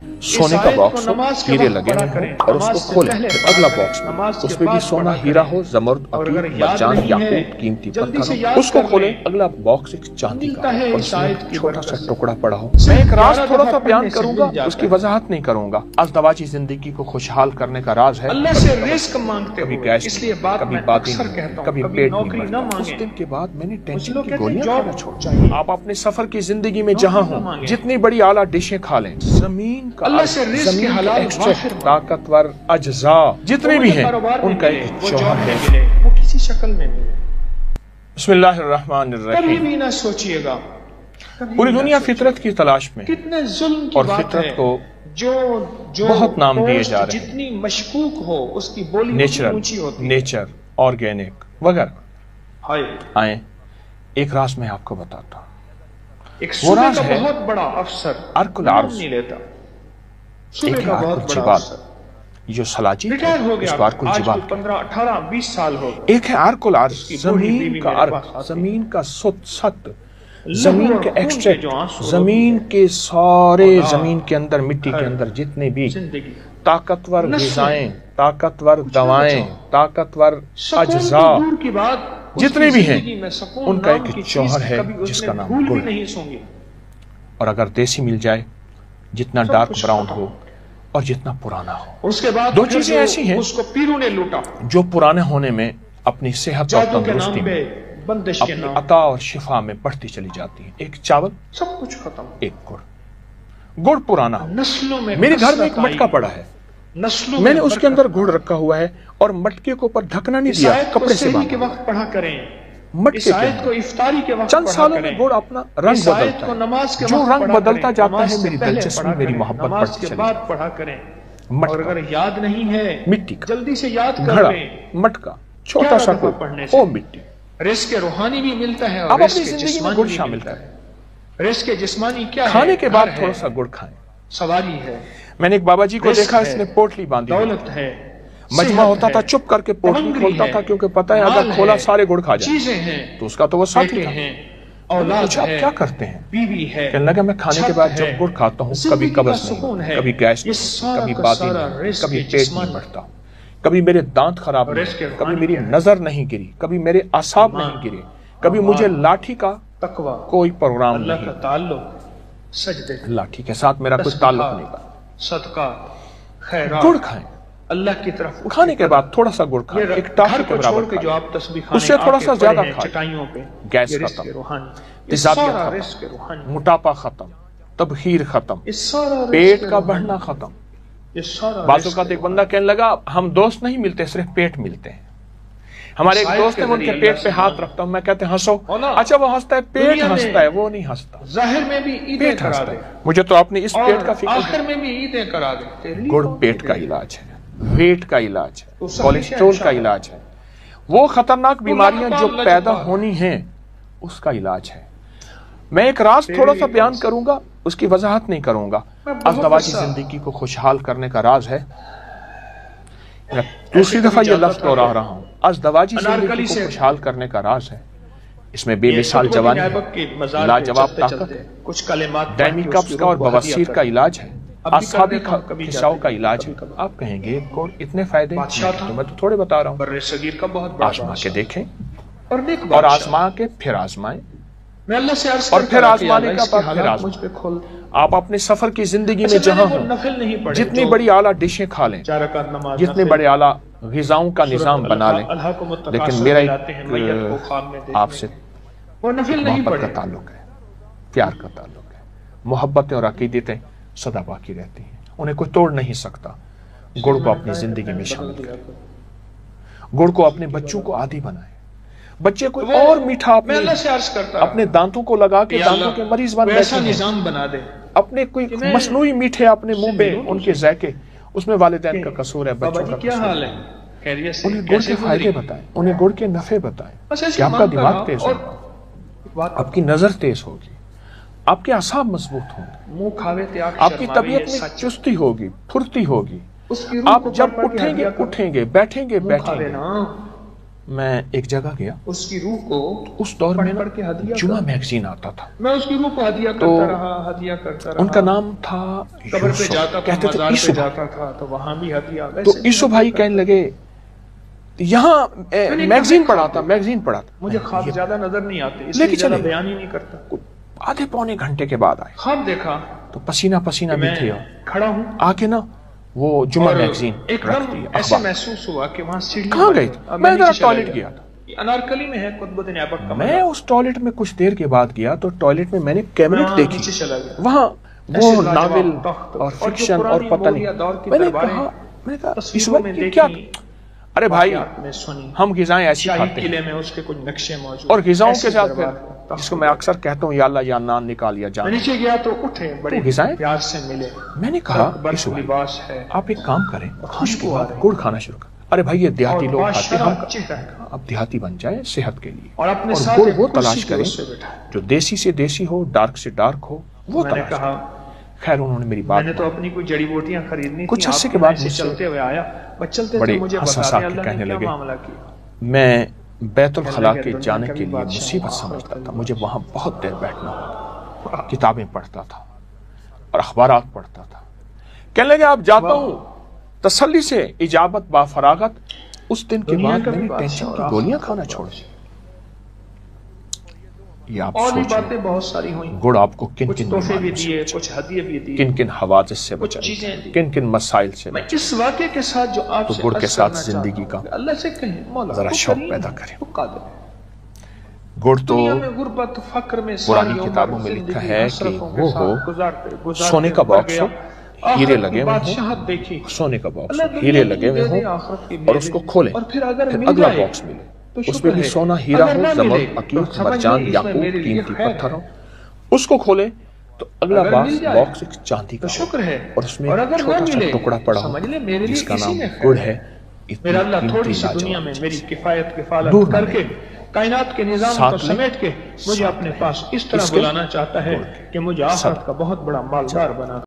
सोने का बॉक्स हो, हीरे लगे हुए हो और उसको खोलें, फिर अगला बॉक्स में उसमें भी सोना, हीरा हो, जमर्द, अकीर, मरजान, याकूत, कीमती पत्थर हो, उसको खोलें। अगला बॉक्स एक चांदी का और उसमें छोटा सा टुकड़ा पड़ा हो। मैं एक राज थोड़ा सा बयान करूंगा, उसकी वजाहत नहीं करूंगा। अज़दवाजी जिंदगी को खुशहाल करने का राज है। अल्लाह से रिस्क मांगते कभी हुए, गैस, इसलिए बात कभी मैं बातें, अक्सर कहता हूं, कभी कभी पेट नौकरी नहीं ना भरता। उस मांगे। दिन के बाद मैंने टेंशन लोग की कहते हैं गोलियां जॉब खाना छोड़ चाहिए। आप अपने सफर की जिंदगी में जहां हो, जितनी बड़ी आला डिशें खा लें, जमीन का अल्लाह से रिस्क जमीन हलाल के एक्सट्रैक्ट, वाहिर ताकतवर अज्जा जितने भी हैं, उनका एक जौहर है। वो किसी शक्ल में मिले। बिस्मिल्लाहिर्रहमानिर्रहीम। कभी भी ना सोचिएगा, पूरी दुनिया फितरत की तलाश में, कितने जुल्म की और बात फितरत है। को जो बहुत नाम दिए जा रहे हैं। जितनी मशकूक हो उसकी बोली नेचुरल, ऊंची होती है। नेचर, ऑर्गेनिक वगैरह। हाय, आए एक राज मैं आपको बताता हूँ। एक वो सूबे राज का है बहुत बड़ा अफसर, अर्कुल नाम अर्ज। नहीं लेता, एक सूबे है का बहुत अर्कुल बड़ा जिबाल, अफसर, जो सलाजी रिटायर हो गया। उसको अर्कुल आज जिबाल। 15, 18, 20 साल हो गए। एक है अर्कुल अर्ज, जमीन का अर्क, जमीन का सत, जमीन के एक्सट्रैक्ट, जमीन के सारे, जमीन के अंदर, मिट्टी के अंदर जितने भी ताकतवर ग़िज़ाएं, ताकतवर दवाएं, ताकतवर अज्जा की बात जितने भी हैं, उनका एक जौहर है जिसका नाम गुड़ है। और अगर देसी मिल जाए, जितना डार्क ब्राउन हो और जितना पुराना हो। उसके बाद दो चीजें ऐसी हैं उसको पीरू ने लूटा, जो पुराने होने में अपनी सेहत और जादू के नाम तंदुरुस्ती पे, में, बंदिश के अपनी नाम, अता और शिफा में बढ़ती चली जाती है। एक चावल, सब कुछ खत्म। एक गुड़। गुड़ पुराना हो। नस्लों में मेरे घर में एक कसरत आई। मटका पड़ा है, नस्लों मैंने में उसके अंदर गुड़ रखा हुआ है और मटके के ऊपर ढकना नहीं दिया, कपड़े से सहरी के बांधा। वक्त पढ़ा करें, मटके इस के आयत को अंदर इफ्तारी के वक्त चंद पढ़ा सालों में करें। गुड़ अपना रंग इस आयत बदलता को नमाज के है। जो वक्त रंग पढ़ा बदलता करें, जाता नमाज है, से मेरी पहले दिलचस्पी, पढ़ा मेरी करें, मोहब्बत नमाज बढ़ती के चली बाद जाती पढ़ा करें। है। और अगर याद नहीं है, मिट्टी का जल्दी से याद कर घड़ा, लें। मटका, छोटा सा गुड़, ओ मिट्टी। रिस्क रूहानी भी मिलता है अब और अपनी रिस्क जिंदगी में जिस्मानी गुड़ भी शामिल मिलता करें। है। रिस्क जिस्मानी क्या है? खाने के बाद घर थोड़ा है, सा गुड़ खाएं। सवारी है, मैंने एक बाबा जी को रिस्क देखा, है, इसने पोटली बांधी हुई। दौलत है, मजमा सेहत होता है, था, चुप करके पोटली तमंगी खोलता है, था, क्योंकि पता है माल अगर खोला है, सारे गुड़ खा जाए। चीजें हैं, तो उसका तो वो साथी बेटे था। हैं, मैंने औलाद पूछा, आप है, क्या करते हैं? बीवी है, कहने लगा, मैं खाने के बाद छत जब है, गुड़ खाता हूँ, जिंदगी कभी का कब्ज सुकून नहीं, है। कभी गैस ये नहीं, सारा कभी का बातें सारा नहीं, रिस्क कभी पेट जिस्मानी। नहीं बढ़ता, कभी मेरे दांत खराब नहीं, रिस्क कभी रूहानी मेरी क्या है? नजर नहीं गिरी, कभी मेरे आसाब ईमान, नहीं गिरे, कभी मुझे लाठी का तकवा, कोई प्रोग्राम अल्लाह का नहीं। ताल्लुक, सजदे, लाठी के साथ मेरा कुछ ताल्लुक नहीं बना। सदका, खैरात, गुड़ खाएं। अल्लाह की तरफ खाने के बाद थोड़ा सा गुड़ खाएं, एक टाफी घर के को छोड़ बराबर के जो खाएं। आप तस्बीह खाने उससे थोड़ा आके सा पड़े ज्यादा हैं खाएं। चटाइयों पे, गैस ये रिस्क खत्म, रूहानी, ये तेजाबियत सारा खत्म, रिस्क रूहानी, मोटापा खत्म, तबखीर खत्म, ये सारा पेट रिस्क का रूहानी, बढ़ना खत्म। ये सारा बाजू रिस्क का एक बंदा कहने लगा, हम दोस्त नहीं मिलते, सिर्फ पेट मिलते हैं। हमारे एक दोस्त है, उनके पेट पे हाथ रखता हूं, मैं कहते हैं हंसो, अच्छा वो हंसता है, पेट हंसता है, वो नहीं हंसता, जाहिर में भी ईदें पेट करा हंसता दे, है। मुझे तो अपने इस पेट का और फिक्र आखिर है। में भी ईदें करा दे। गुड़ पेट का इलाज है, वेट का इलाज है, कोलेस्ट्रोल का इलाज है, वो खतरनाक बीमारियां जो पैदा होनी हैं उसका इलाज है। मैं एक राज थोड़ा सा बयान करूंगा, उसकी वजाहत नहीं करूंगा। अज़दवाजी जिंदगी को खुशहाल करने का राज है। मैं दूसरी दफा ये लफ्ज दोहरा रहा हूं, अज़दवाजी जिंदगी को खुशहाल करने का राज है। इसमें बेमिसाल जवानी है, लाजवाब ताकत है, कुछ कलिमात दायमी कब्ज का और बवासीर का इलाज है, आसाबी खिंचाव का इलाज है। आप कहेंगे गुड़ इतने फायदे, तो मैं तो थोड़े बता रहा हूँ। बर्रे सगीर का बहुत बड़ा आजमा के देखें और और आजमा के फिर आजमाएं, मैं अल्लाह से अर्ज और फिर करता कि आजमाने अल्लाह का बाद इसके फिर हालात मुझ आजमाएं। पे खोल। आप अपने सफर की जिंदगी अच्छा, में जहां मैंने वो हो, नफिल नहीं पढ़े, जितनी जो बड़ी आला डिशें खा लें, 4 रकात नमाज, जितने बड़े आला ग़िज़ाओं का निज़ाम बना लें, अल्लाह को मुत्तकासर लेकिन मेरा दिलाते हैं, मैयत को ख्वाब में देखने आपसे वो नफिल नहीं मोहब्बत का पढ़े। ताल्लुक है, प्यार का ताल्लुक है। मोहब्बतें और अकीदतें सदा बाकी रहती हैं, उन्हें कोई तोड़ नहीं सकता। गुड़ को अपनी जिंदगी में शामिल करें, गुड़ को अपने बच्चों को आदी बनाएं। बच्चे को और मीठा मैं अल्लाह से अर्ज करता अपने दांतों को लगा के दांतों के मरीज बन ऐसा बैठे हैं। निजाम बना दे, अपने कोई मसनूई मीठे अपने मुंह में उनके ज़ायके, उसमें वालिदैन का कसूर है, बच्चों का क्या कसूर हाल है। है, खैरियत से, उन्हें गुड़ के फायदे बताएं, उन्हें गुड़ के नफे बताएं कि आपका दिमाग तेज होगा, आपकी नजर तेज होगी, आपके असाब मजबूत होंगे, मुंह खावे ते आपकी तबीयत में चुस्ती होगी, फुर्ती होगी। आप जब उठेंगे, बैठेंगे, میں ایک جگہ گیا, उसकी रूह को اس دور میں पढ़ के हदिया جمعہ میگزین آتا تھا, मैं उसकी रूह को हदिया करता रहा, हदिया करता रहा. ان کا نام تھا कब्र पे یوسف, जाता था, کہتے تھے मज़ार عیسو पे بھائی. जाता था तो वहां भी हदिया. تو عیسو بھائی کہنے لگے یہاں میگزین پڑھا تھا, میگزین پڑھا تھا. मुझे ख्वाब ज्यादा नजर नहीं आते, लेके इसलिए ज्यादा चले. बयान ही नहीं करता. آدھے پونے گھنٹے کے بعد آئے ख्वाब देखा تو پسینہ پسینہ بھی मैं تھے, खड़ा हूँ آ کے نا وہ جمعہ और میگزین رکھ एकदम دی, ऐसे اخبار. महसूस हुआ कि वहां सीढ़ी کہاں گئے تھے؟ میں ذرا ٹوائلٹ گیا تھا. अनारकली में है कुतुबुद्दीन ऐबक का میں اس ٹوائلٹ میں کچھ دیر کے بعد گیا تو ٹوائلٹ میں میں نے کیبنٹ دیکھی, نیچے چلا گیا. وہاں ایسے وہ لاجواب ناول تخت اور جو فکشن اور پرانی پتہ موریہ دور نہیں. کی میں نے درباریں کہا اس تصویروں میں وقت یہ کیا, دیکھی, ارے بھائی واقعات میں سنی, ہم غذائیں ایسی شاہی کھاتے ہیں قلعے میں اس کے کچھ نقشے موجود, اور غذاؤں ایسے کے ساتھ دربار پھر جس کو میں اکثر کہتا ہوں یا اللہ یا نان نکال یا میں جان. نیچے گیا تو اٹھے, بڑے تو غذائیں پیار سے ملے. میں نے کہا برف عیسو بھائی لباس ہے, آپ ایک کام کریں, کھانے کے خوشبو آ بعد رہی. گڑ کھانا شروع کریں. ارے بھائی یہ دیہاتی اور لوگ کھاتے ہیں, بادشاہ چہرہ ہے. اب دیہاتی بن جائیں صحت کے لیے, اور اپنے اور ساتھ گڑ ایک وہ کرسی تلاش پہ کریں اس سے بیٹھا. جو دیسی سے دیسی ہو, ڈارک سے ڈارک ہو, وہ میں نے تلاش کریں. کہا خیر انہوں نے میری میں بات نے تو اپنی کوئی جڑی بوٹیاں خریدنی کچھ تھی, عرصے آپ کے بعد ایسے مجھ سے چلتے ہوئے آیا, بس چلتے بڑے تھے مجھے ہنسا بتا سا دیں کے اللہ کہنے نے کیا لگے, معاملہ کیا. میں بیت الخلاء کہنے کے لگے جانے دنیا کے کا لیے بھی مصیبت بادشاہ سمجھتا ہوں, تھا, مجھے وہاں بہت دیر بیٹھنا ہوتا, کتابیں پڑھتا تھا اور اخبارات پڑھتا تھا. کہنے لگے آپ جاتا ہوں تسلی سے اجابت با فراغت. اس دن کے دنیا بعد کا میں بھی نے بادشاہ ٹینشن اور کی آخرت گولیاں کا کھانا بھی چھوڑ بادشاہ. دی. یہ آپ اور بھی سوچیں باتیں بہت ساری ہوئیں, گڑ آپ کو کن کچھ کن تحفے بھی بیماریوں سے دیے, بچائے, کچھ ہدیے بھی دیے, کن کن حوادث سے کچھ بچائے, چیزیں دی. کن کن مسائل سے میں بچائے. اس واقعے کے ساتھ جو آپ تو سے گڑ کے عرض ساتھ کرنا چاہتا زندگی ہوں کا کہ اللہ سے کہیں مولا ذرا تو شوق کریم پیدا ہے, کریں. تو قادر ہے. گڑ تو دنیا میں غربت فقر میں پرانی ساری کتابوں عمر میں لکھا زندگی ہے کہ حسرتوں کے وہ ہو ساتھ گزارتے سونے کا مر باکس گیا. ہو, ہیرے آخرت لگے کی ہوئے بادشاہت دیکھی, ہوں, سونے کا باکس اللہ ہو, ہیرے دنیا کی لگے ہوئے دے دے, ہوں آخرت کی اور دے اس دے. کو کھولیں, اور پھر اگر پھر مل اگلا جائے باکس ملے, تو اس میں شکر بھی ہے, سونا ہیرا اگر ہو, نہ زمرد, ملے تو عقیق, سمجھ مرجان, لیں اس میں یاقوت, میرے لیے قیمتی خیر پتھر ہے. ہو. اس کو کھولیں تو اگلا اگر مل جائے باکس ایک چاندی تو کا ہو شکر ہے, اور اس میں اور ایک اگر نہ چھوٹا سا ملے ٹکڑا پڑا ہو سمجھ لیں میرے جس لیے کا اسی نام میں گڑ خیر ہے. ہے. اتنی میرا اللہ قیمتی تھوڑی سی دنیا لاجواب میں چیز. میری کفایت کفالت دور نہ کر لیں, کے کائنات کے نظام کو ساتھ لیں, سمیٹ کے مجھے ساتھ اپنے لیں. پاس اس طرح اس کے بلانا چاہتا ہے گڑ کے کہ مجھے آخرت کا بہت بڑا مالدار بنا